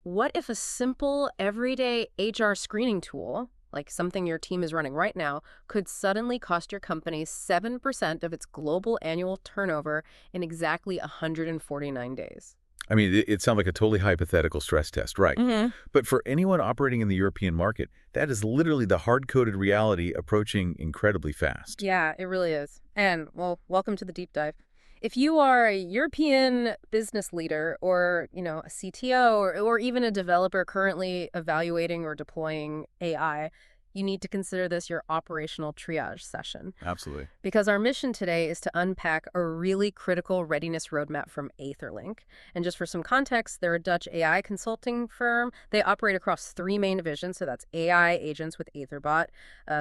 What if a simple, everyday HR screening tool, like something your team is running right now, could suddenly cost your company 7% of its global annual turnover in exactly 149 days? I mean, it sounds like a totally hypothetical stress test, right? Hmm. But for anyone operating in the European market, that is literally the hard-coded reality approaching incredibly fast. Yeah, it really is. And, well, welcome to the deep dive. If you are a European business leader or, a CTO or even a developer currently evaluating or deploying AI, you need to consider this your operational triage session. Absolutely. Because our mission today is to unpack a really critical readiness roadmap from AetherLink. And just for some context, they're a Dutch AI consulting firm. They operate across three main divisions. So that's AI agents with Aetherbot,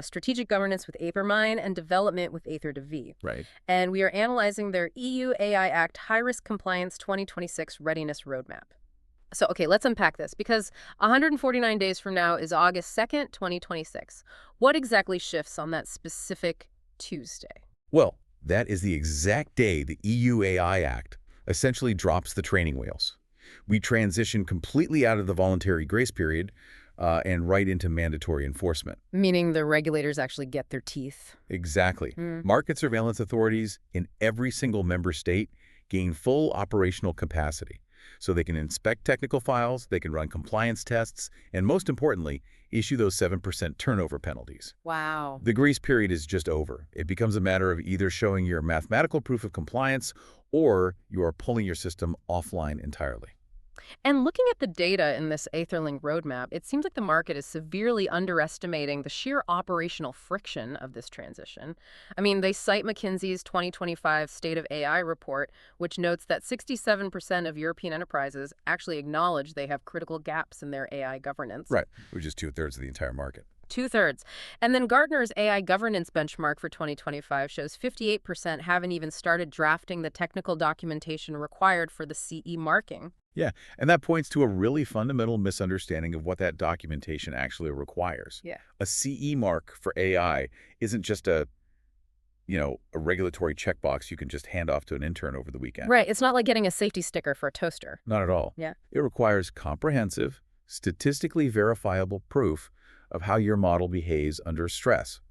strategic governance with AperMine, and development with AetherDV. Right. And we are analyzing their EU AI Act Tyrus Compliance 2026 Readiness Roadmap. So, okay, let's unpack this because 149 days from now is August 2nd, 2026. What exactly shifts on that specific Tuesday? Well, that is the exact day the EU AI Act essentially drops the training wheels. We transition completely out of the voluntary grace period and right into mandatory enforcement. Meaning the regulators actually get their teeth. Exactly. Mm. Market surveillance authorities in every single member state gain full operational capacity. So they can inspect technical files, they can run compliance tests, and most importantly, issue those 7% turnover penalties. Wow. The grace period is just over. It becomes a matter of either showing your mathematical proof of compliance or you are pulling your system offline entirely. And looking at the data in this AetherLink roadmap, it seems like the market is severely underestimating the sheer operational friction of this transition. I mean, they cite McKinsey's 2025 State of AI report, which notes that 67% of European enterprises actually acknowledge they have critical gaps in their AI governance. Right, which is two-thirds of the entire market. Two-thirds. And then Gartner's AI governance benchmark for 2025 shows 58% haven't even started drafting the technical documentation required for the CE marking. Yeah, and that points to a really fundamental misunderstanding of what that documentation actually requires. Yeah. A CE mark for AI isn't just a regulatory checkbox you can just hand off to an intern over the weekend. Right. It's not like getting a safety sticker for a toaster. Not at all. Yeah. It requires comprehensive, statistically verifiable proof of how your model behaves under stress.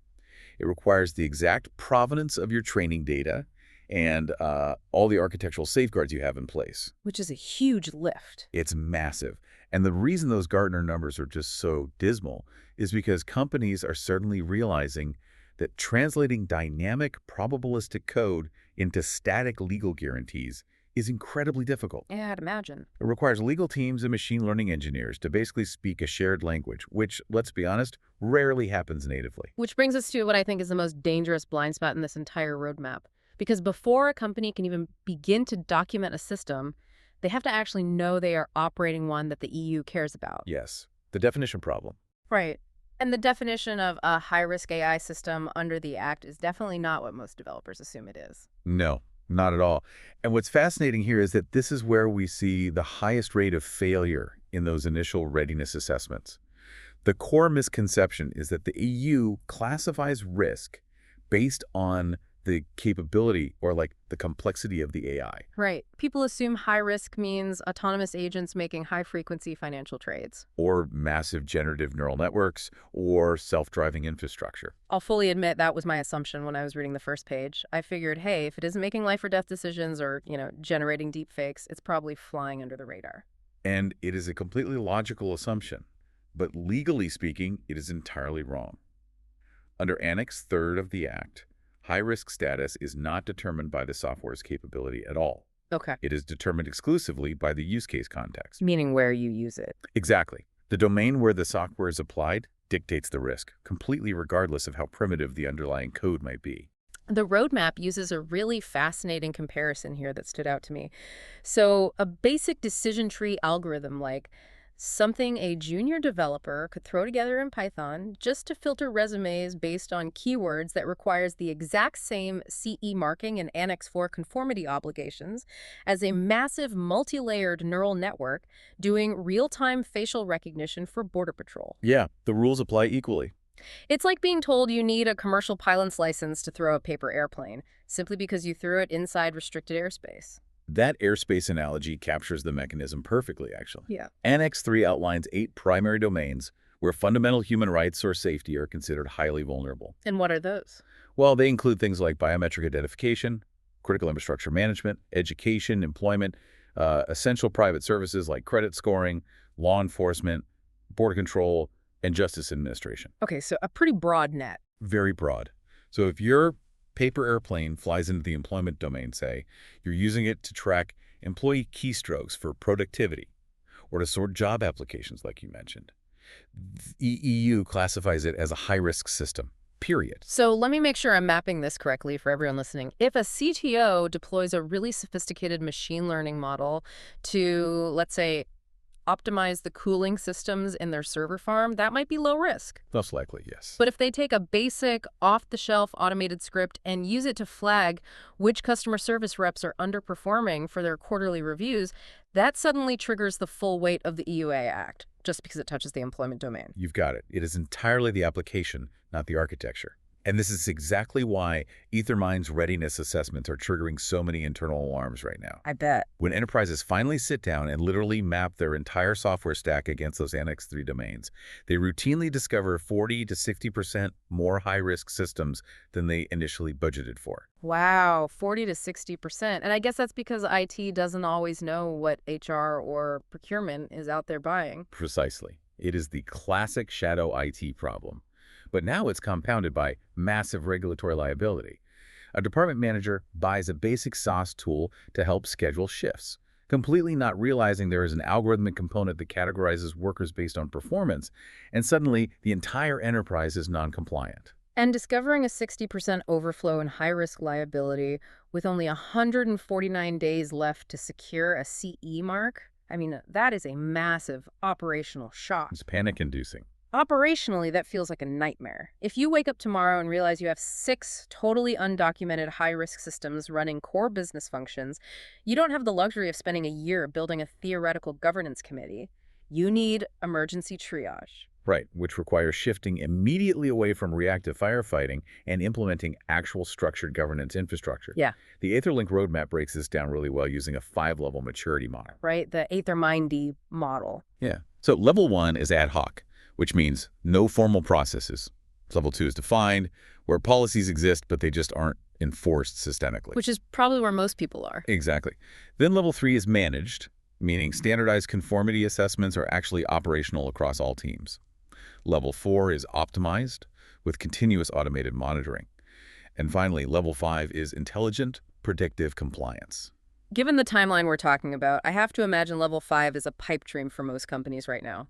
It requires the exact provenance of your training data and all the architectural safeguards you have in place. Which is a huge lift. It's massive. And the reason those Gartner numbers are just so dismal is because companies are certainly realizing that translating dynamic probabilistic code into static legal guarantees is incredibly difficult. Yeah, I'd imagine. It requires legal teams and machine learning engineers to basically speak a shared language, which, let's be honest, rarely happens natively. Which brings us to what I think is the most dangerous blind spot in this entire roadmap. Because before a company can even begin to document a system, they have to actually know they are operating one that the EU cares about. Yes, the definition problem. Right. And the definition of a high-risk AI system under the Act is definitely not what most developers assume it is. No, not at all. And what's fascinating here is that this is where we see the highest rate of failure in those initial readiness assessments. The core misconception is that the EU classifies risk based on the capability or the complexity of the AI. Right. People assume high risk means autonomous agents making high-frequency financial trades. Or massive generative neural networks, or self-driving infrastructure. I'll fully admit that was my assumption when I was reading the first page. I figured, hey, if it isn't making life or death decisions or, generating deep fakes, it's probably flying under the radar. And it is a completely logical assumption. But legally speaking, it is entirely wrong. Under Annex 3 of the Act, high-risk status is not determined by the software's capability at all. Okay. It is determined exclusively by the use case context. Meaning where you use it. Exactly. The domain where the software is applied dictates the risk, completely regardless of how primitive the underlying code might be. The roadmap uses a really fascinating comparison here that stood out to me. So a basic decision tree algorithm like something a junior developer could throw together in Python just to filter resumes based on keywords that requires the exact same CE marking and Annex 4 conformity obligations as a massive multi-layered neural network doing real-time facial recognition for Border Patrol. Yeah, the rules apply equally. It's like being told you need a commercial pilot's license to throw a paper airplane, simply because you threw it inside restricted airspace. That airspace analogy captures the mechanism perfectly, actually. Yeah. Annex 3 outlines 8 primary domains where fundamental human rights or safety are considered highly vulnerable. And what are those? Well, they include things like biometric identification, critical infrastructure management, education, employment, essential private services like credit scoring, law enforcement, border control, and justice administration. Okay, so a pretty broad net. Very broad. So if your paper airplane flies into the employment domain, say, you're using it to track employee keystrokes for productivity or to sort job applications like you mentioned. The EU classifies it as a high-risk system, period. So let me make sure I'm mapping this correctly for everyone listening. If a CTO deploys a really sophisticated machine learning model to, let's say, optimize the cooling systems in their server farm, that might be low risk. Most likely, yes. But if they take a basic, off-the-shelf automated script and use it to flag which customer service reps are underperforming for their quarterly reviews, that suddenly triggers the full weight of the EU AI Act, just because it touches the employment domain. You've got it. It is entirely the application, not the architecture. And this is exactly why AetherMine's readiness assessments are triggering so many internal alarms right now. I bet. When enterprises finally sit down and literally map their entire software stack against those Annex 3 domains, they routinely discover 40 to 60% more high-risk systems than they initially budgeted for. Wow, 40 to 60%. And I guess that's because IT doesn't always know what HR or procurement is out there buying. Precisely. It is the classic shadow IT problem. But now it's compounded by massive regulatory liability. A department manager buys a basic SaaS tool to help schedule shifts, completely not realizing there is an algorithmic component that categorizes workers based on performance, and suddenly the entire enterprise is non-compliant. And discovering a 60% overflow in high-risk liability with only 149 days left to secure a CE mark, I mean, that is a massive operational shock. It's panic-inducing. Operationally, that feels like a nightmare. If you wake up tomorrow and realize you have 6 totally undocumented high-risk systems running core business functions, you don't have the luxury of spending a year building a theoretical governance committee. You need emergency triage. Right, which requires shifting immediately away from reactive firefighting and implementing actual structured governance infrastructure. Yeah. The AetherLink roadmap breaks this down really well using a 5-level maturity model. Right? The AetherMine model. Yeah. So level 1 is ad hoc, which means no formal processes. Level 2 is defined, where policies exist, but they just aren't enforced systemically. Which is probably where most people are. Exactly. Then level 3 is managed, meaning standardized conformity assessments are actually operational across all teams. Level 4 is optimized, with continuous automated monitoring. And finally, level 5 is intelligent, predictive compliance. Given the timeline we're talking about, I have to imagine level 5 is a pipe dream for most companies right now.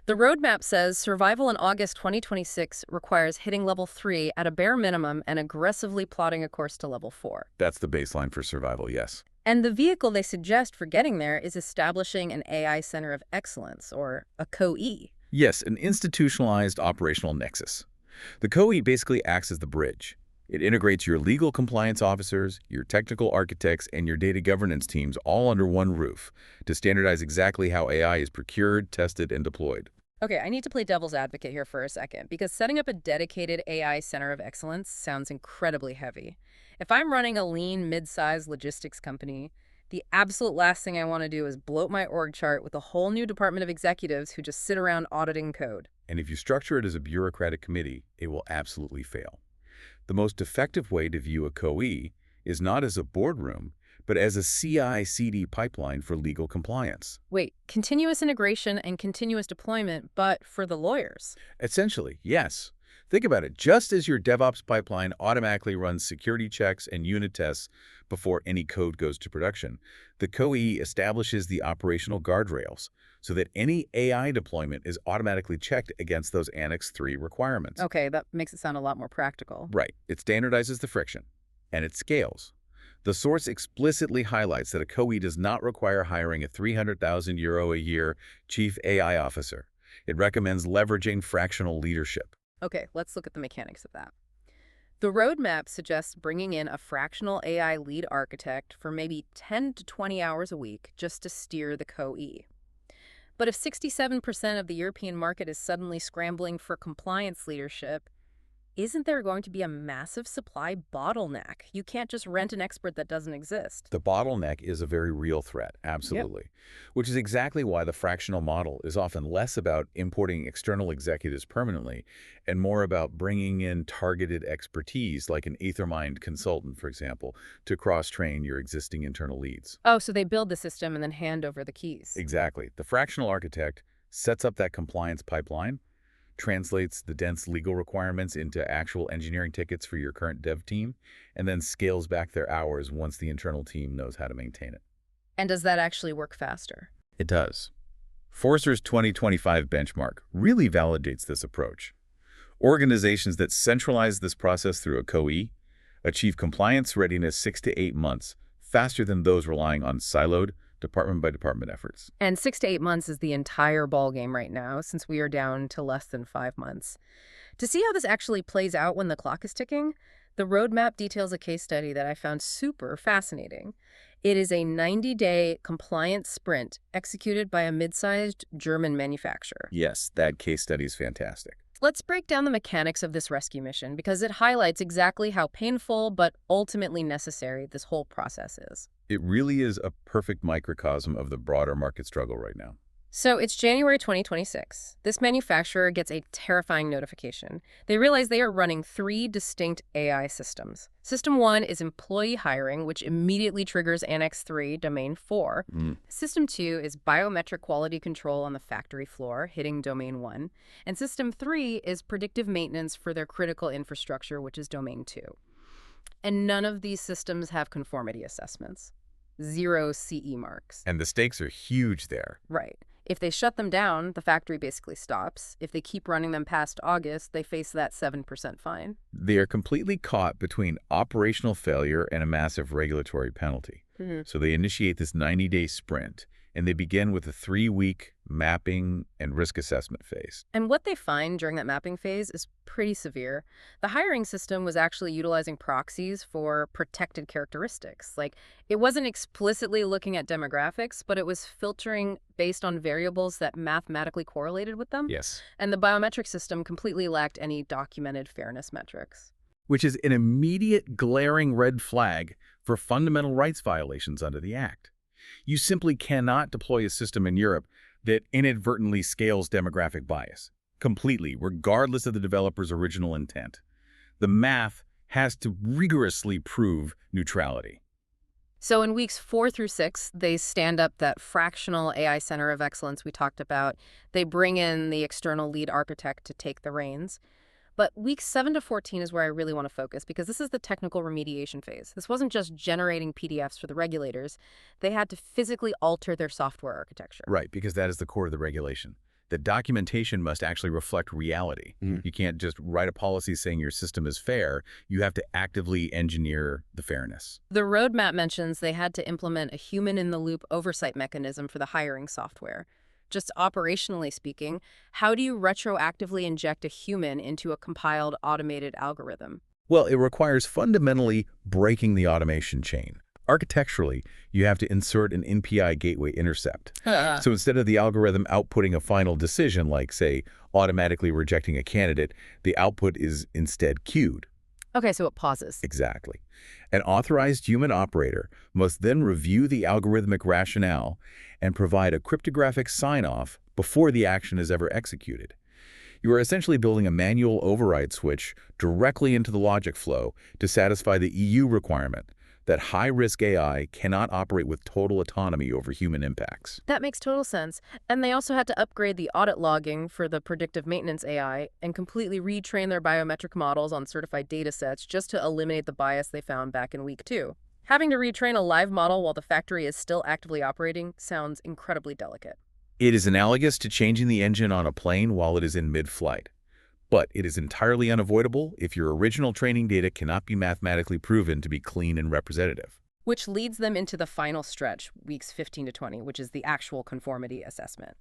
The roadmap says survival in August 2026 requires hitting level 3 at a bare minimum and aggressively plotting a course to level 4. That's the baseline for survival, yes. And the vehicle they suggest for getting there is establishing an AI Center of Excellence, or a COE. Yes, an institutionalized operational nexus. The COE basically acts as the bridge. It integrates your legal compliance officers, your technical architects, and your data governance teams all under one roof to standardize exactly how AI is procured, tested, and deployed. Okay, I need to play devil's advocate here for a second, because setting up a dedicated AI Center of Excellence sounds incredibly heavy. If I'm running a lean, mid-sized logistics company, the absolute last thing I want to do is bloat my org chart with a whole new department of executives who just sit around auditing code. And if you structure it as a bureaucratic committee, it will absolutely fail. The most effective way to view a COE is not as a boardroom, but as a CI/CD pipeline for legal compliance. Wait, continuous integration and continuous deployment, but for the lawyers? Essentially, yes. Think about it. Just as your DevOps pipeline automatically runs security checks and unit tests before any code goes to production, the COE establishes the operational guardrails so that any AI deployment is automatically checked against those Annex 3 requirements. Okay, that makes it sound a lot more practical. Right. It standardizes the friction, and it scales. The source explicitly highlights that a COE does not require hiring a €300,000 a year chief AI officer. It recommends leveraging fractional leadership. Okay, let's look at the mechanics of that. The roadmap suggests bringing in a fractional AI lead architect for maybe 10 to 20 hours a week just to steer the COE. But if 67% of the European market is suddenly scrambling for compliance leadership, isn't there going to be a massive supply bottleneck? You can't just rent an expert that doesn't exist. The bottleneck is a very real threat, Yep. absolutely, which is exactly why the fractional model is often less about importing external executives permanently and more about bringing in targeted expertise like an AetherMine consultant, for example, to cross-train your existing internal leads. Oh, so they build the system and then hand over the keys. Exactly. The fractional architect sets up that compliance pipeline, translates the dense legal requirements into actual engineering tickets for your current dev team, and then scales back their hours once the internal team knows how to maintain it. And does that actually work faster? It does. Forrester's 2025 benchmark really validates this approach. Organizations that centralize this process through a COE achieve compliance readiness 6 to 8 months faster than those relying on siloed, department-by-department efforts. And 6 to 8 months is the entire ballgame right now, since we are down to less than 5 months. To see how this actually plays out when the clock is ticking, the roadmap details a case study that I found super fascinating. It is a 90-day compliance sprint executed by a mid-sized German manufacturer. Yes, that case study is fantastic. Let's break down the mechanics of this rescue mission because it highlights exactly how painful but ultimately necessary this whole process is. It really is a perfect microcosm of the broader market struggle right now. So it's January 2026. This manufacturer gets a terrifying notification. They realize they are running 3 distinct AI systems. System 1 is employee hiring, which immediately triggers Annex 3, Domain 4. System 2 is biometric quality control on the factory floor, hitting Domain 1. And System 3 is predictive maintenance for their critical infrastructure, which is Domain 2. And none of these systems have conformity assessments. 0 CE marks. And the stakes are huge there. Right. If they shut them down, the factory basically stops. If they keep running them past August, they face that 7% fine. They are completely caught between operational failure and a massive regulatory penalty. So they initiate this 90-day sprint, and they begin with a 3-week mapping and risk assessment phase. And what they find during that mapping phase is pretty severe. The hiring system was actually utilizing proxies for protected characteristics. Like, it wasn't explicitly looking at demographics, but it was filtering based on variables that mathematically correlated with them. Yes. And the biometric system completely lacked any documented fairness metrics. Which is an immediate glaring red flag for fundamental rights violations under the Act. You simply cannot deploy a system in Europe that inadvertently scales demographic bias, completely, regardless of the developer's original intent. The math has to rigorously prove neutrality. So in weeks 4 through 6, they stand up that fractional AI Center of Excellence we talked about. They bring in the external lead architect to take the reins. But weeks 7 to 14 is where I really want to focus because this is the technical remediation phase. This wasn't just generating PDFs for the regulators. They had to physically alter their software architecture. Right, because that is the core of the regulation. The documentation must actually reflect reality. You can't just write a policy saying your system is fair. You have to actively engineer the fairness. The roadmap mentions they had to implement a human-in-the-loop oversight mechanism for the hiring software. Just operationally speaking, how do you retroactively inject a human into a compiled automated algorithm? Well, it requires fundamentally breaking the automation chain. Architecturally, you have to insert an NPI gateway intercept. So instead of the algorithm outputting a final decision, like, say, automatically rejecting a candidate, the output is instead queued. Okay, so it pauses. Exactly. An authorized human operator must then review the algorithmic rationale and provide a cryptographic sign-off before the action is ever executed. You are essentially building a manual override switch directly into the logic flow to satisfy the EU requirement that high-risk AI cannot operate with total autonomy over human impacts. That makes total sense. And they also had to upgrade the audit logging for the predictive maintenance AI and completely retrain their biometric models on certified data sets just to eliminate the bias they found back in week 2. Having to retrain a live model while the factory is still actively operating sounds incredibly delicate. It is analogous to changing the engine on a plane while it is in mid-flight. But it is entirely unavoidable if your original training data cannot be mathematically proven to be clean and representative. Which leads them into the final stretch, weeks 15 to 20, which is the actual conformity assessment.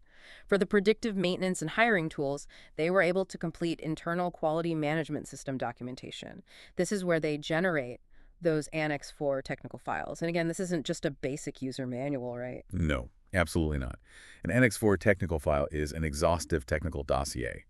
For the predictive maintenance and hiring tools, they were able to complete internal quality management system documentation. This is where they generate those Annex 4 technical files. And again, this isn't just a basic user manual, right? No, absolutely not. An Annex 4 technical file is an exhaustive technical dossier.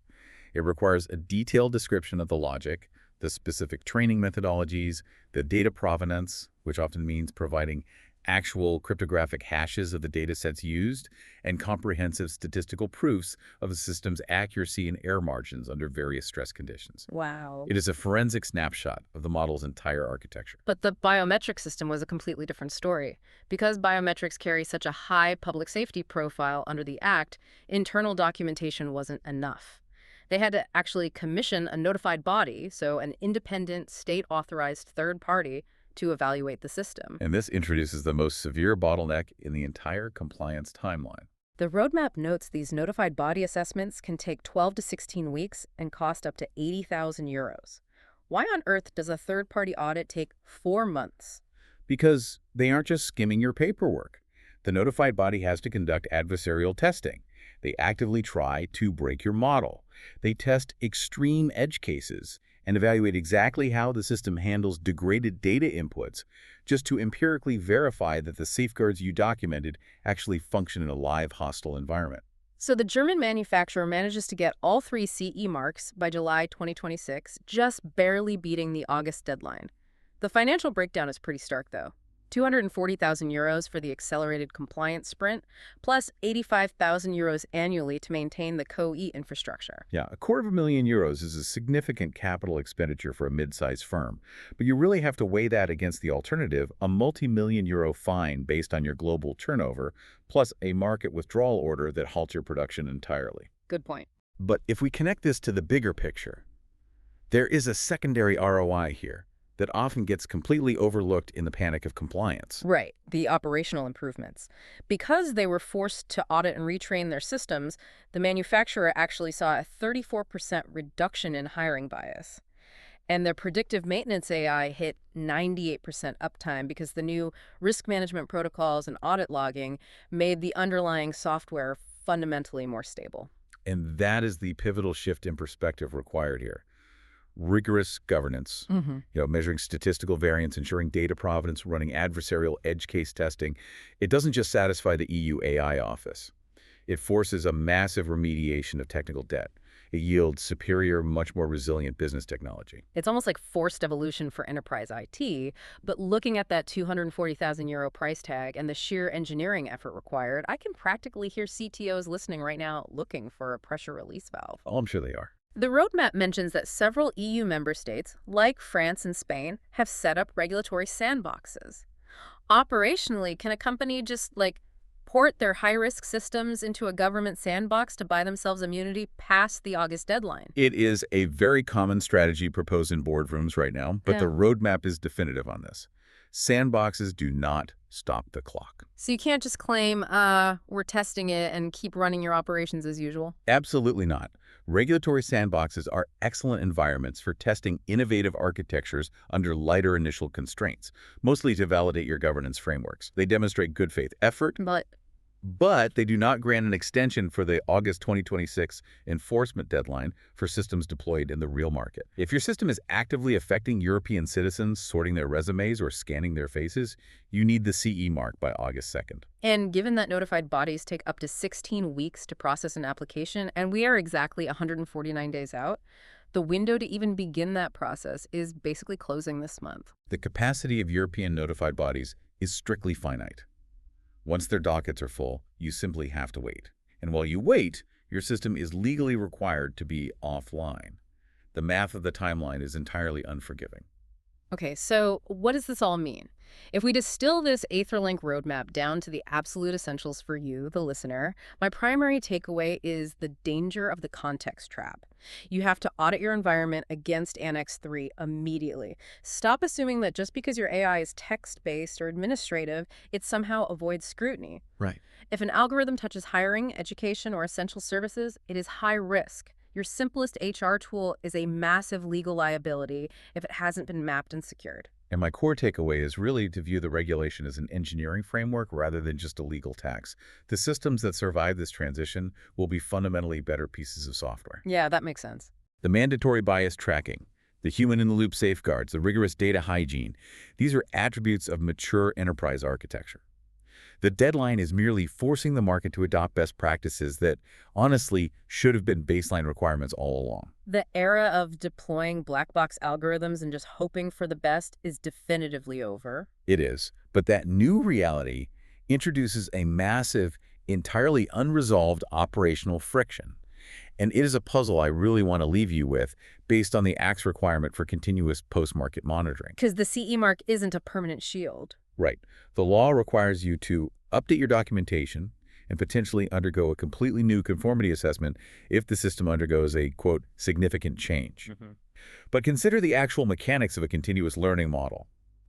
It requires a detailed description of the logic, the specific training methodologies, the data provenance, which often means providing actual cryptographic hashes of the data sets used, and comprehensive statistical proofs of the system's accuracy and error margins under various stress conditions. Wow. It is a forensic snapshot of the model's entire architecture. But the biometric system was a completely different story. Because biometrics carry such a high public safety profile under the Act, internal documentation wasn't enough. They had to actually commission a notified body, so an independent, state-authorized third party, to evaluate the system. And this introduces the most severe bottleneck in the entire compliance timeline. The roadmap notes these notified body assessments can take 12 to 16 weeks and cost up to 80,000 euros. Why on earth does a third-party audit take 4 months? Because they aren't just skimming your paperwork. The notified body has to conduct adversarial testing. They actively try to break your model. They test extreme edge cases and evaluate exactly how the system handles degraded data inputs, just to empirically verify that the safeguards you documented actually function in a live hostile environment. So the German manufacturer manages to get all 3 CE marks by July 2026, just barely beating the August deadline. The financial breakdown is pretty stark, though. 240,000 euros for the accelerated compliance sprint, plus 85,000 euros annually to maintain the CoE infrastructure. Yeah, €250,000 is a significant capital expenditure for a mid-sized firm, but you really have to weigh that against the alternative, a multi-million-euro fine based on your global turnover, plus a market withdrawal order that halts your production entirely. Good point. But if we connect this to the bigger picture, there is a secondary ROI here that often gets completely overlooked in the panic of compliance. Right, the operational improvements. Because they were forced to audit and retrain their systems, the manufacturer actually saw a 34% reduction in hiring bias. And their predictive maintenance AI hit 98% uptime because the new risk management protocols and audit logging made the underlying software fundamentally more stable. And that is the pivotal shift in perspective required here. Rigorous governance, measuring statistical variance, ensuring data provenance, running adversarial edge case testing. It doesn't just satisfy the EU AI office. It forces a massive remediation of technical debt. It yields superior, much more resilient business technology. It's almost like forced evolution for enterprise IT, but looking at that 240,000 euro price tag and the sheer engineering effort required, I can practically hear CTOs listening right now looking for a pressure release valve. Oh, I'm sure they are. The roadmap mentions that several EU member states, like France and Spain, have set up regulatory sandboxes. Operationally, can a company just, port their high-risk systems into a government sandbox to buy themselves immunity past the August deadline? It is a very common strategy proposed in boardrooms right now, but the roadmap is definitive on this. Sandboxes do not stop the clock. So you can't just claim, we're testing it and keep running your operations as usual? Absolutely not. Regulatory sandboxes are excellent environments for testing innovative architectures under lighter initial constraints, mostly to validate your governance frameworks. They demonstrate good faith effort, but they do not grant an extension for the August 2026 enforcement deadline for systems deployed in the real market. If your system is actively affecting European citizens, sorting their resumes or scanning their faces, you need the CE mark by August 2nd. And given that notified bodies take up to 16 weeks to process an application, and we are exactly 149 days out, the window to even begin that process is basically closing this month. The capacity of European notified bodies is strictly finite. Once their dockets are full, you simply have to wait. And while you wait, your system is legally required to be offline. The math of the timeline is entirely unforgiving. Okay, so what does this all mean? If we distill this AetherLink roadmap down to the absolute essentials for you, the listener, my primary takeaway is the danger of the context trap. You have to audit your environment against Annex 3 immediately. Stop assuming that just because your AI is text-based or administrative, it somehow avoids scrutiny. Right. If an algorithm touches hiring, education, or essential services, it is high risk. Your simplest HR tool is a massive legal liability if it hasn't been mapped and secured. And my core takeaway is really to view the regulation as an engineering framework rather than just a legal tax. The systems that survive this transition will be fundamentally better pieces of software. Yeah, that makes sense. The mandatory bias tracking, the human-in-the-loop safeguards, the rigorous data hygiene, these are attributes of mature enterprise architecture. The deadline is merely forcing the market to adopt best practices that, honestly, should have been baseline requirements all along. The era of deploying black box algorithms and just hoping for the best is definitively over. It is. But that new reality introduces a massive, entirely unresolved operational friction. And it is a puzzle I really want to leave you with based on the Act's requirement for continuous post-market monitoring. Because the CE mark isn't a permanent shield. Right. The law requires you to update your documentation and potentially undergo a completely new conformity assessment if the system undergoes a, quote, significant change. But consider the actual mechanics of a continuous learning model.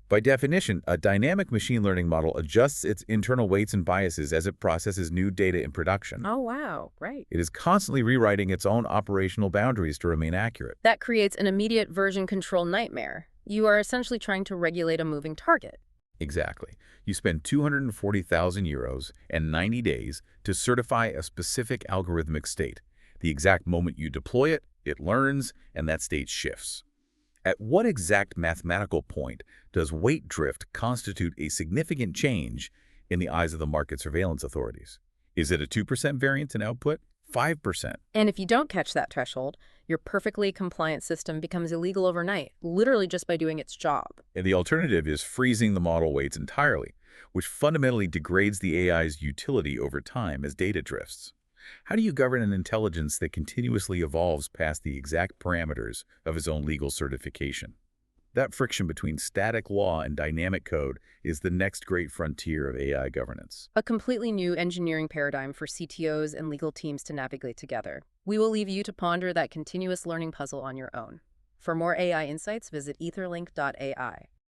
By definition, a dynamic machine learning model adjusts its internal weights and biases as it processes new data in production. Oh, wow. Right. It is constantly rewriting its own operational boundaries to remain accurate. That creates an immediate version control nightmare. You are essentially trying to regulate a moving target. Exactly. You spend €240,000 and 90 days to certify a specific algorithmic state. The exact moment you deploy it, it learns, and that state shifts. At what exact mathematical point does weight drift constitute a significant change in the eyes of the market surveillance authorities? Is it a 2% variance in output? 5%? And if you don't catch that threshold, your perfectly compliant system becomes illegal overnight, literally just by doing its job. And the alternative is freezing the model weights entirely, which fundamentally degrades the AI's utility over time as data drifts. How do you govern an intelligence that continuously evolves past the exact parameters of its own legal certification? That friction between static law and dynamic code is the next great frontier of AI governance. A completely new engineering paradigm for CTOs and legal teams to navigate together. We will leave you to ponder that continuous learning puzzle on your own. For more AI insights, visit etherlink.ai.